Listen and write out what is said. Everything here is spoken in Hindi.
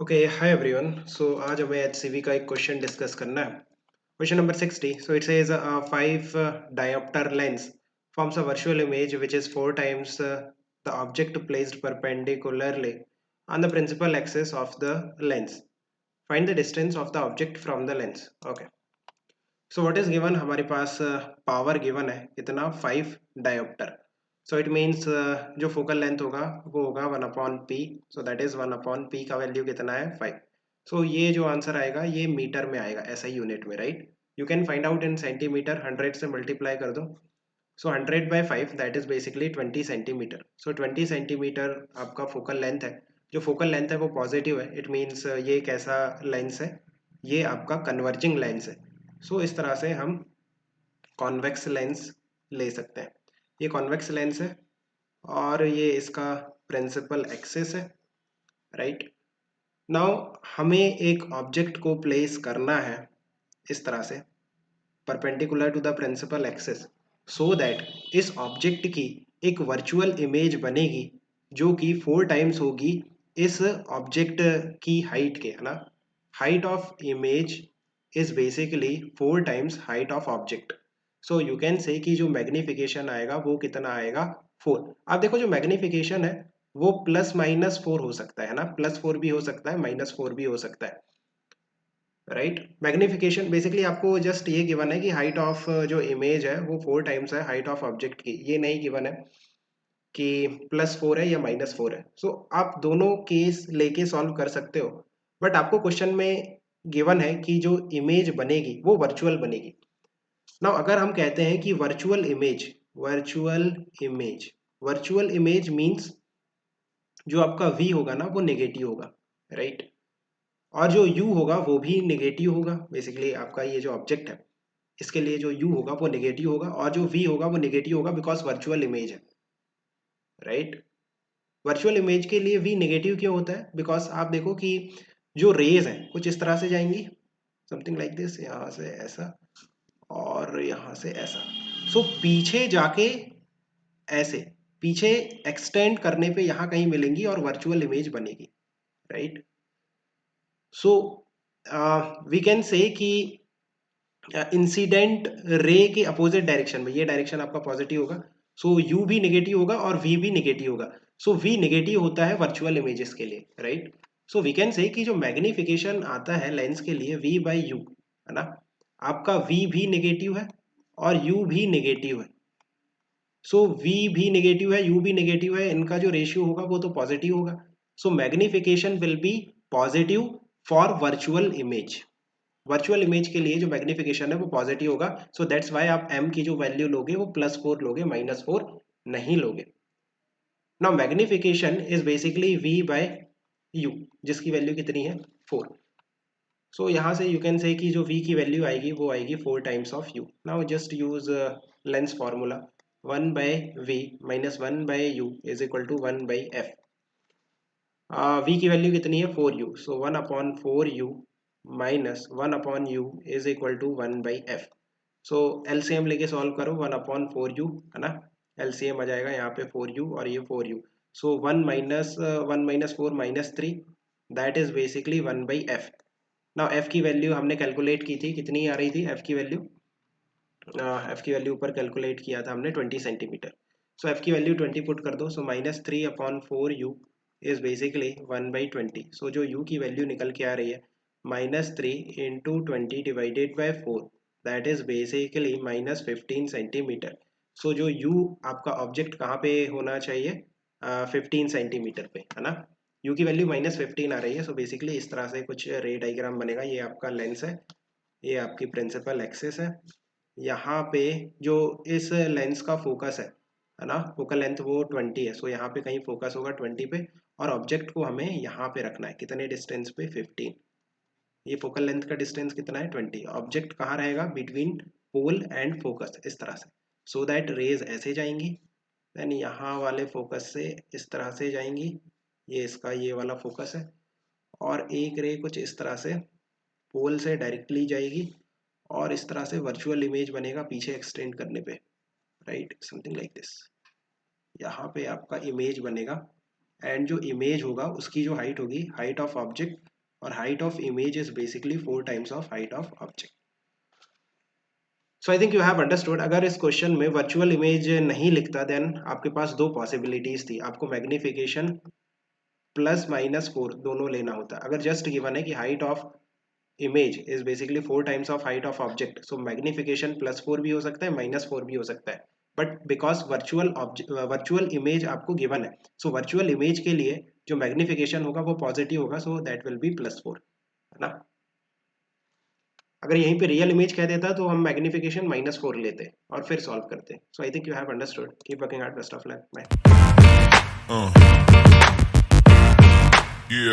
Okay hi everyone. सो आज हमें एचसीवी का एक क्वेश्चन डिस्कस करना है। Question number 60। So it says 5 diopter lens forms a virtual image which is 4 times the object placed perpendicularly on the principal axis of the lens. Find the distance of the object from the lens. Okay. So what is given, हमारे पास पावर गिवन है कितना, 5 डायोप्टर। सो इट मीन्स जो फोकल लेंथ होगा वो होगा 1/p। So that is 1/p का वैल्यू कितना है, 5। सो ये जो आंसर आएगा ये मीटर में आएगा, ऐसा यूनिट में, right. You can find out in centimetre, 100 से मल्टीप्लाई कर दो। सो 100/5 that is basically 20 centimetre. So 20 centimetre आपका फोकल लेंथ है। जो फोकल लेंथ है वो पॉजिटिव है। इट मीन्स ये कैसा लेंस है, ये आपका कन्वर्जिंग लेंस है। सो इस तरह से हम कॉन्वेक्स लेंस ले सकते हैं। ये कॉन्वेक्स लेंस है और ये इसका प्रिंसिपल एक्सिस है, राइट। नाउ हमें एक ऑब्जेक्ट को प्लेस करना है इस तरह से perpendicular to the principal axis, so that इस ऑब्जेक्ट की एक वर्चुअल इमेज बनेगी जो कि 4 टाइम्स होगी इस ऑब्जेक्ट की हाइट के, है ना। Height of image is basically 4 times height of object. So you can say कि जो मैग्निफिकेशन आएगा वो कितना आएगा, 4। आप देखो जो मैग्निफिकेशन है वो +-4 हो सकता है ना, +4 भी हो सकता है, -4 भी हो सकता है, राइट। मैग्निफिकेशन बेसिकली आपको जस्ट ये गिवन है कि हाइट ऑफ जो इमेज है वो 4 टाइम्स है हाइट ऑफ ऑब्जेक्ट की। ये नहीं गिवन है कि +4 है या -4 है। सो आप दोनों केस लेके सॉल्व कर सकते हो, बट आपको क्वेश्चन में गिवन है कि जो इमेज बनेगी वो वर्चुअल बनेगी। नाउ अगर हम कहते हैं कि virtual image, virtual image means जो आपका v होगा ना वो नेगेटिव होगा, राइट। और जो u होगा वो भी नेगेटिव होगा। बेसिकली आपका ये जो ऑब्जेक्ट है इसके लिए जो u होगा वो नेगेटिव होगा और जो v होगा वो नेगेटिव होगा, बिकॉज वर्चुअल इमेज है, राइट। वर्चुअल इमेज के लिए v नेगेटिव क्यों होता है, बिकॉज आप देखो कि जो रेज हैं कुछ इस तरह से जाएंगी, समथिंग लाइक दिस, यहाँ से ऐसा और यहाँ से ऐसा। सो पीछे जाके ऐसे पीछे एक्सटेंड करने पे यहाँ कहीं मिलेंगी और वर्चुअल इमेज बनेगी, right. So we can say कि इंसिडेंट रे के अपोजिट डायरेक्शन में, ये डायरेक्शन आपका पॉजिटिव होगा, सो यू भी नेगेटिव होगा और वी भी नेगेटिव होगा। सो वी नेगेटिव होता है वर्चुअल इमेजेस के लिए, right. So we can say कि जो मैग्निफिकेशन आता है लेंस के लिए v/u, है ना, आपका v भी नेगेटिव है और u भी नेगेटिव है। सो v भी नेगेटिव है, u भी नेगेटिव है, इनका जो रेशियो होगा वो तो पॉजिटिव होगा। So magnification will be positive for virtual image. Virtual image के लिए जो मैग्निफिकेशन है वो पॉजिटिव होगा। सो दैट्स वाई आप m की जो वैल्यू लोगे वो +4 लोगे, -4 नहीं लोगे। Now magnification is basically v/u, जिसकी वैल्यू कितनी है, 4। सो यहाँ से यू कैन से कि जो v की वैल्यू आएगी वो आएगी 4 times of u। Now just use lens formula, 1/v - 1/u is equal to 1/f। v की वैल्यू कितनी है, 4u। So 1/4u minus 1/u is equal to 1/f। So LCM लेके सॉल्व करो, 1/4u, है ना। एलसीएम आ जाएगा यहाँ पे 4u और ये 4u। So 1 - 4 - 3, that is basically 1/f। Now f की वैल्यू हमने कैलकुलेट की थी, कितनी आ रही थी f की वैल्यू, f की वैल्यू ऊपर कैलकुलेट किया था हमने 20 सेंटीमीटर। सो f की वैल्यू 20 पुट कर दो। सो -3/4u इज बेसिकली 1/20। सो जो u की वैल्यू निकल के आ रही है -3 × 20 divided by 4, that is basically -15 centimetre. So जो u आपका ऑब्जेक्ट कहाँ पे होना चाहिए, 15 सेंटीमीटर पे, है ना। u की वैल्यू -15 आ रही है। सो बेसिकली इस तरह से कुछ रे डायग्राम बनेगा। ये आपका लेंस है, ये आपकी प्रिंसिपल एक्सिस है, यहाँ पे जो इस लेंस का फोकस है ना, फोकल लेंथ वो 20 है। सो यहाँ पे कहीं फोकस होगा 20 पे और ऑब्जेक्ट को हमें यहाँ पे रखना है, कितने डिस्टेंस पे, 15। ये फोकल लेंथ का डिस्टेंस कितना है, 20। ऑब्जेक्ट कहाँ रहेगा, बिटवीन पोल एंड फोकस, इस तरह से। सो दैट रेज ऐसे जाएंगी, देन यहाँ वाले फोकस से इस तरह से जाएंगी, ये इसका ये वाला फोकस है, और एक रे कुछ इस तरह से पोल से डायरेक्टली जाएगी और इस तरह से वर्चुअल इमेज बनेगा पीछे एक्सटेंड करने पे, राइट, समथिंग लाइक दिस। यहाँ पे आपका इमेज बनेगा एंड जो इमेज होगा उसकी जो हाइट होगी, हाइट ऑफ ऑब्जेक्ट और height of image is basically 4 times of height of object. So I think you have understood. अगर इस क्वेश्चन में वर्चुअल इमेज नहीं लिखता देन आपके पास दो पॉसिबिलिटीज थी. आपको मैग्निफिकेशन प्लस माइनस 4 दोनों लेना होता. अगर जस्ट गिवन है कि height of image is basically 4 times of height of object, so magnification +4 भी हो सकता है, -4 भी हो सकता है. बट बिकॉज वर्चुअल इमेज आपको गिवन है, सो वर्चुअल इमेज के लिए जो मैग्निफिकेशन होगा वो पॉजिटिव होगा, सो दैट विल बी +4, है ना. अगर यहीं पे रियल इमेज कह देता तो हम मैग्निफिकेशन -4 लेते और फिर सॉल्व करते. So I think you have understood. Keep working hard. Best of luck. Bye. Yeah.